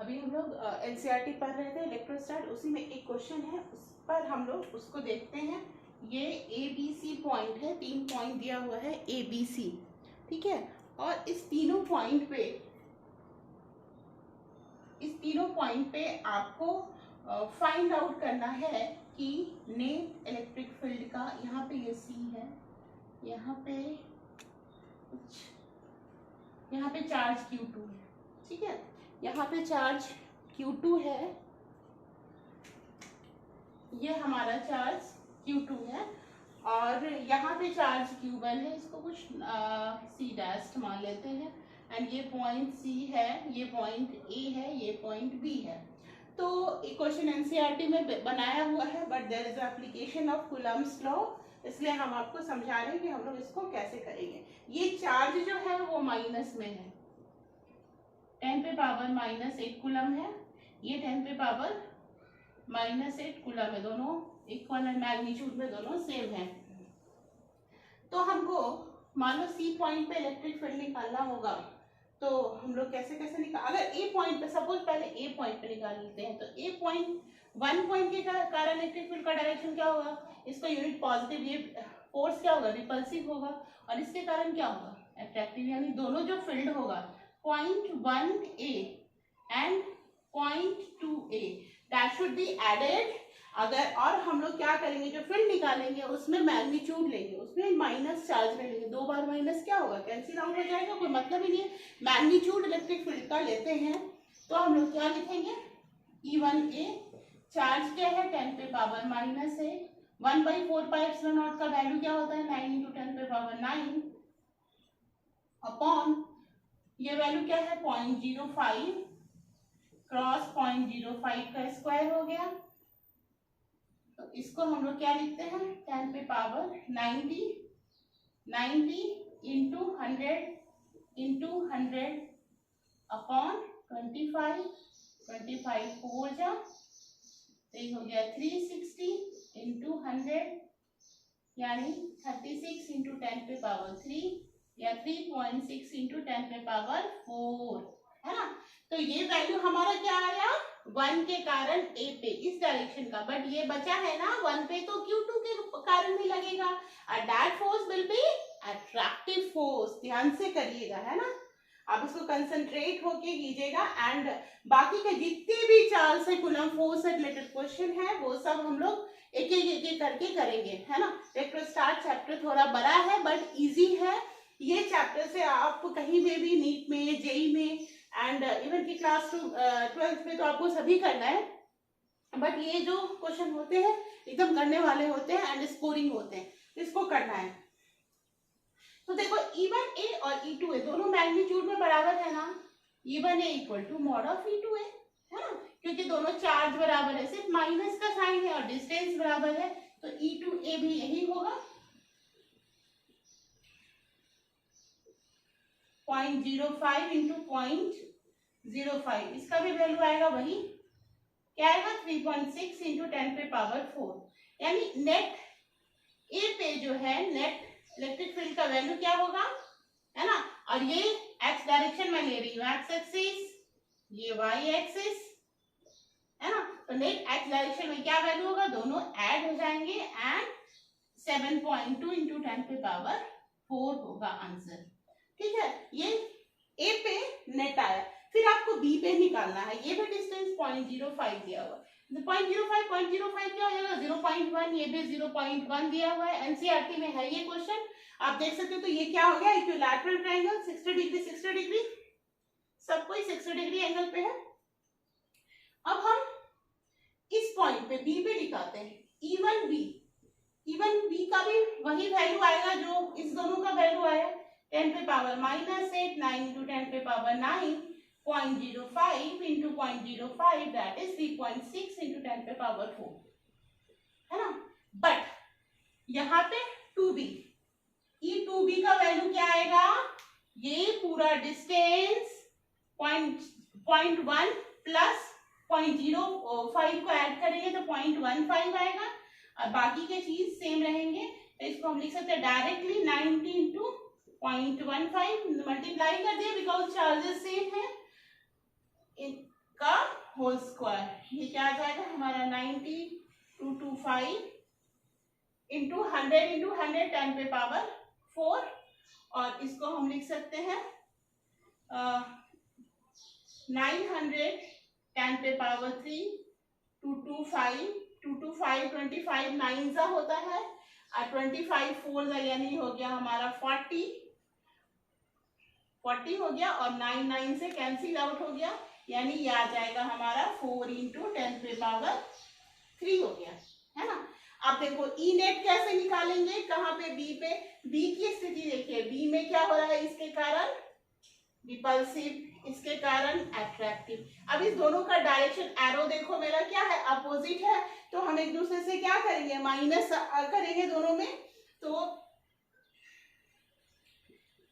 अभी हम लोग एनसीईआरटी पढ़ रहे थे इलेक्ट्रोस्टैट, उसी में एक क्वेश्चन है, उस पर हम लोग उसको देखते हैं। ये ABC पॉइंट है, 3 पॉइंट दिया हुआ है ABC, ठीक है। और इस तीनों पॉइंट पे आपको फाइंड आउट करना है कि नेट इलेक्ट्रिक फील्ड का, यहाँ पे ये C है, यहाँ पे चार्ज Q2 है, ठीक है। यहाँ पे चार्ज Q2 है, ये हमारा चार्ज Q2 है, और यहाँ पे चार्ज Q1 है, इसको कुछ C डैश मान लेते हैं। एंड ये पॉइंट C है, ये पॉइंट A है, ये पॉइंट B है। तो एक क्वेश्चन एनसीईआरटी में बनाया हुआ है, but there is application of Coulomb's law, इसलिए हम आपको समझा रहे हैं कि हम लोग इसको कैसे करेंगे। ये चार्ज जो है वो माइनस में है, 10 पे पावर -8 कूलम है, ये 10 पे पावर -8 कूलम है, दोनों इक्वल है मैग्नीट्यूड में, दोनों सेम है। तो हमको मान लो C पॉइंट पे इलेक्ट्रिक फील्ड निकालना होगा, तो हम लोग कैसे निकाल, अगर A पॉइंट पे, सपोज पहले A पॉइंट पे निकाल लेते हैं, तो A पॉइंट 1 पॉइंट के कारण इलेक्ट्रिक फील्ड का डायरेक्शन क्या होगा, इसका यूनिट पॉजिटिव, ये फोर्स क्या होगा, रिपल्सिव होगा, और इसके कारण क्या होगा, अट्रैक्टिव। यानी दोनों जो फील्ड होगा point 1A and point 2A that should be added. अगर और हम लोग क्या करेंगे, जो फील्ड निकालेंगे उसमें मैग्नीट्यूड लेंगे, उसमें माइनस चार्ज लेंगे, 2 बार माइनस क्या होगा, कैंसिल आउट हो जाएगा, कोई मतलब ही नहीं है। मैग्नीट्यूड इलेक्ट्रिक फील्ड का लेते हैं तो हम लोग क्या लिखेंगे, E1A चार्ज क्या है 10 पे पावर -8, 1/4πε0 का वैल्यू क्या होता है 9 × 10 पे पावर 9 अपॉन ये वैल्यू क्या है 0.05 क्रॉस 0.05 का स्क्वायर हो गया। तो इसको हम लोग क्या लिखते हैं, 10 पे पावर 90 इंटू 100 अपॉन 25 4 जा, तो ये हो गया 360 इंटू 100, यानी 36 इंटू 10 पे पावर 3 या 3.6 इंटू 10 पे पावर 4, है ना। तो ये वैल्यू हमारा क्या आया 1 के कारण A पे, इस डायरेक्शन का, बट ये बचा है ना 1 पे, तो Q2 के कारण भी लगेगा। That force will be attractive force, ध्यान से करिएगा, है ना। आप इसको कंसंट्रेट होके कीजिएगा, एंड बाकी के जितने भी चार्ल्स से कूलम फोर्स से रिलेटेड क्वेश्चन है वो सब हम लोग एक एक करके करेंगे, है ना। इलेक्ट्रोस्टैट चैप्टर थोड़ा बड़ा है बट इजी है। ये चैप्टर से आप कहीं में भी, नीट में, जेई में एंड इवन की क्लास 12th में तो आपको सभी करना है, बट ये जो क्वेश्चन होते हैं एकदम करने वाले होते हैं एंड स्कोरिंग होते हैं, इसको करना है। तो देखो E1A और E2A दोनों मैग्नीट्यूड में बराबर है ना, E1A equal to mod of E2A, है ना, क्योंकि दोनों चार्ज बराबर है, सिर्फ माइनस का साइन है और डिस्टेंस बराबर है, तो E2A भी यही होगा 0.05 इंटू 0.05, इसका भी वैल्यू आएगा वही, क्या आएगा 3.6 इंटू 10 पे पावर 4, यानी नेट ए पे जो है नेट इलेक्ट्रिक फील्ड का वैल्यू क्या होगा, है ना। और ये एक्स डायरेक्शन में ले रही हूँ, एक्स एक्सिस, ये वाई एक्सिस, है ना। तो नेट एक्स डायरेक्शन में क्या वैल्यू होगा, दोनों ऐड हो जाएंगे एंड 7.2 इंटू 10 पे पावर 4 होगा आंसर, ठीक है। ये ए पे नेट आया, फिर आपको बी पे निकालना है, ये भी डिस्टेंस 0.05 दिया हुआ है, 0.05 क्या हो जाएगा 0.1, ये भी 0.1 दिया हुआ है, एनसीईआरटी में है ये क्वेश्चन, आप देख सकते हो। तो ये क्या हो गया, इक्विलैटरल ट्रायंगल, 60 डिग्री सब कोई 60 डिग्री एंगल पे है। अब हम इस पॉइंट पे बी पे लिखाते हैं E1B का भी वही वैल्यू आएगा जो इस दोनों का वैल्यू आया, 10 पे पावर -8, 9 इंटू 10 पे power 9, 0.05 into 0.05 that is 3.6 into 10 पे पावर 4, है ना। बट यहाँ पे 2B, E2B का वैल्यू क्या आएगा, ये पूरा डिस्टेंस 0.1 प्लस 0.05 को ऐड करेंगे तो 0.15 आएगा, और बाकी के चीज सेम रहेंगे, तो इसको हम लिख सकते हैं डायरेक्टली 90 इंटू 0.15 मल्टीप्लाई कर दिया, बिकॉज चार्जेस सेम है, इनका होल स्क्वायर। ये क्या आ जाएगा हमारा 9225 इंटू 100 10 पे पावर 4, और इसको हम लिख सकते हैं 900 10 पे पावर 3 225 25 9 सा होता है, और 25 4 सा यानी हो गया हमारा 40 हो गया, और 9 9 से कैंसिल आउट हो गया, यानी ये आ जाएगा हमारा 4 इंटू 10 पे पावर 3 हो गया, है ना। अब देखो ई नेट कैसे निकालेंगे, कहाँ पे, बी पे। बी की स्थिति देखिए, बी में क्या हो रहा है, इसके कारण रिपल्सिव, इसके कारण अट्रैक्टिव। अब इस दोनों का डायरेक्शन एरो देखो मेरा क्या है, अपोजिट है, तो हम एक दूसरे से क्या करेंगे, माइनस करेंगे दोनों में। तो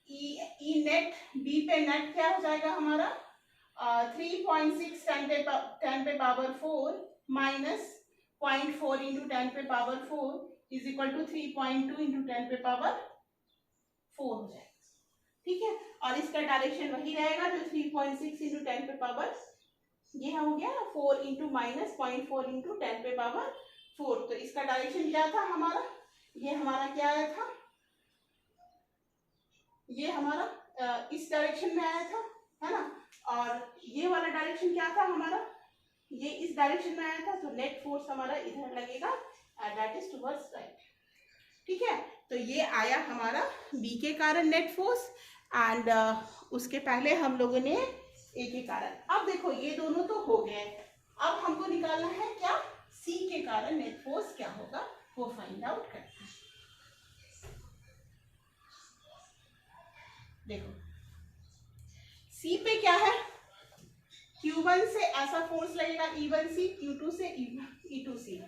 ई नेट, बी पे नेट क्या हो जाएगा हमारा 3.6 10 पे पावर 4 माइनस 0.4 इंटू 10 पे power 4 is equal to 3.2 into 10 पे पावर 4 हो जाएगा, ठीक है। और इसका डायरेक्शन वही रहेगा जो 3.6 इंटू 10 पे पावर, ये हो गया 4 इंटू माइनस 0.4 इंटू 10 पे पावर 4। तो इसका डायरेक्शन क्या था हमारा, ये हमारा क्या आया था, ये हमारा इस डायरेक्शन में आया था, है ना। और ये वाला डायरेक्शन क्या था हमारा, ये इस डायरेक्शन में आया था, तो नेट फोर्स हमारा इधर लगेगा, दैट इज टुवर्ड्स राइट, ठीक है। तो ये आया हमारा बी के कारण नेट फोर्स, एंड उसके पहले हम लोगों ने ए के कारण। अब देखो ये दोनों तो हो गए, अब हमको निकालना है क्या, सी के कारण नेट फोर्स क्या होगा, वो फाइंड आउट करते हैं। देखो सी पे क्या है, Q1 से ऐसा फोर्स लगेगा E1C, Q2 से E2C।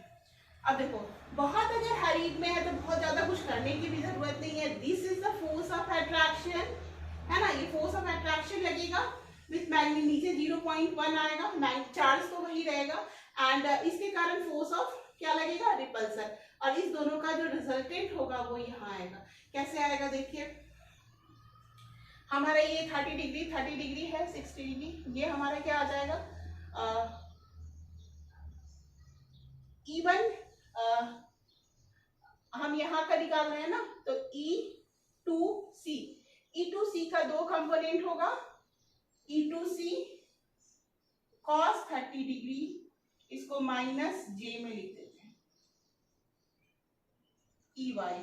अब देखो बहुत अगर हरीड में है तो बहुत ज्यादा कुछ करने की भी जरूरत नहीं है, this is the force of attraction, है ना। ये फोर्स ऑफ अट्रैक्शन लगेगा विथ मैग्नेट, नीचे 0.1 आएगा, चार्ज तो वही रहेगा, एंड इसके कारण फोर्स ऑफ क्या लगेगा, रिपल्सन, और इस दोनों का जो रिजल्टेंट होगा वो यहाँ आएगा। कैसे आएगा देखिए, हमारा ये 30 डिग्री है, 60 डिग्री, ये हमारा क्या आ जाएगा E1, हम यहाँ का निकाल रहे हैं ना, तो E2C का दो कंपोनेंट होगा, E2C cos 30 डिग्री, इसको माइनस J में लिख देते हैं, EY,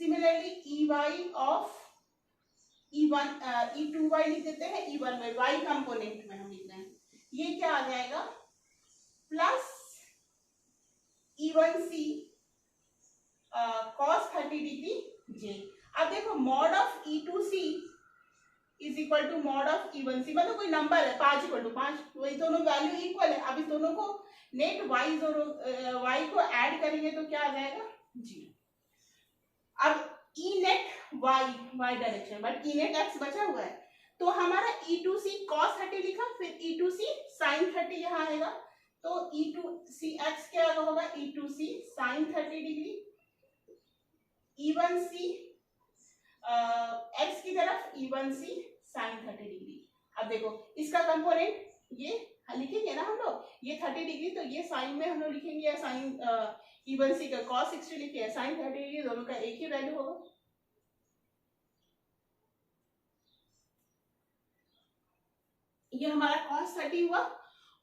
similarly EY of E2Y लिख देते हैं, E1Y Y कंपोनेंट में हम लिख रहे हैं, ये क्या आ जाएगा plus E1C cos 30 degree J। अब देखो mod of E2C is equal to mod of E1C, मतलब कोई नंबर है 5 इक्वल टू 5, वही दोनों वैल्यू इक्वल है। अब इस दोनों को नेट वाइज और y को ऐड करेंगे तो क्या आ जाएगा 0। अब E net y direction, but E net x बचा हुआ है, तो हमारा E2C cos 30 लिखा, फिर E2C sin 30 यहाँ आएगा, तो E2C x क्या होगा, E2C sin 30 degree, E1C x की तरफ E1C sin 30 डिग्री। अब देखो इसका कंपोनेंट ये लिखेंगे ना हम लोग, ये 30 डिग्री, तो ये साइन में हम लोग लिखेंगे, या साइन E1C का cos 60 लिखे, sin 30 डिग्री, दोनों का एक ही वैल्यू होगा। ये हमारा cos 30 हुआ,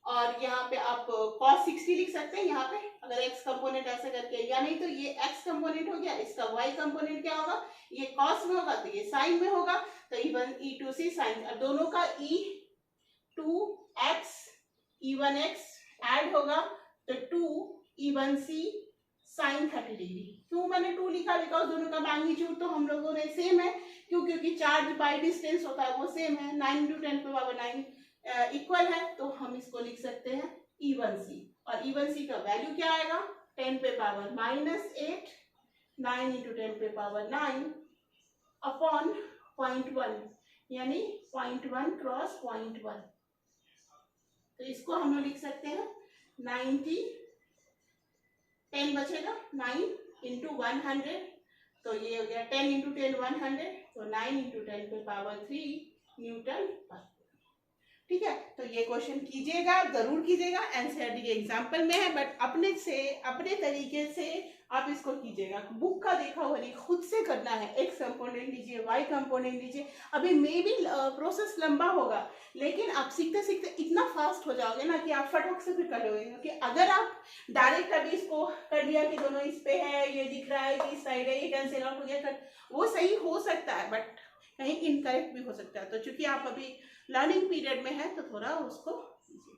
और यहाँ पे आप cos 60 लिख सकते हैं यहाँ पे, अगर x कंपोनेंट ऐसे करके, या नहीं तो ये x कंपोनेंट हो गया, इसका y कंपोनेंट क्या होगा, ये cos में होगा तो ये sin में होगा, तो E2C sin, अब दोनों का E2x E1x ऐड होगा तो 2E1C sin 30 डिग्री। क्यों मैंने 2 लिखा, बिकॉज दोनों का मैग्नीट्यूड तो हम लोगों ने सेम है, क्यों, क्योंकि चार्ज बाय डिस्टेंस होता है वो सेम है, 9 × 10⁻9 इक्वल है, तो हम इसको लिख सकते हैं E1C, और E1C का वैल्यू क्या आएगा 10⁻⁻8 9 × 10⁻9 अपॉन 0.1, यानी 0.1 क्रॉस 0.1, तो इसको हम लोग लिख सकते हैं 90, 10 बचेगा 9 × 100, तो ये हो गया 10 × 10 100, तो 9 × 10⁻³ न्यूटन पर। ठीक है। ठीक है, तो ये क्वेश्चन कीजिएगा, जरूर कीजिएगा। एनसीईआरटी के एग्जाम्पल में है, बट अपने तरीके से आप इसको कीजिएगा। बुक का देखा हुआ नहीं, खुद से करना है। एक्स कंपोनेंट लीजिए, वाई कंपोनेंट लीजिए। अभी मे बी प्रोसेस लंबा होगा, लेकिन आप सीखते सीखते इतना फास्ट हो जाओगे ना कि आप फटाक से फिर कर लोगे। क्योंकि अगर आप डायरेक्ट अभी इसको कर लिया कि दोनों इस पे है, ये दिख रहा है कि इस साइड है, ये कैंसिल आउट हो गया, वो सही हो सकता है, बट कहीं इनकरेक्ट भी हो सकता है। तो चूंकि आप अभी लर्निंग पीरियड में है, तो थोड़ा उसको कीजिए,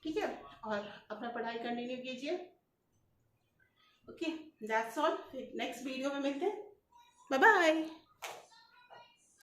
ठीक है, और अपना पढ़ाई कंटिन्यू कीजिए। Okay, that's all. फिर नेक्स्ट वीडियो में मिलते हैं। Bye bye.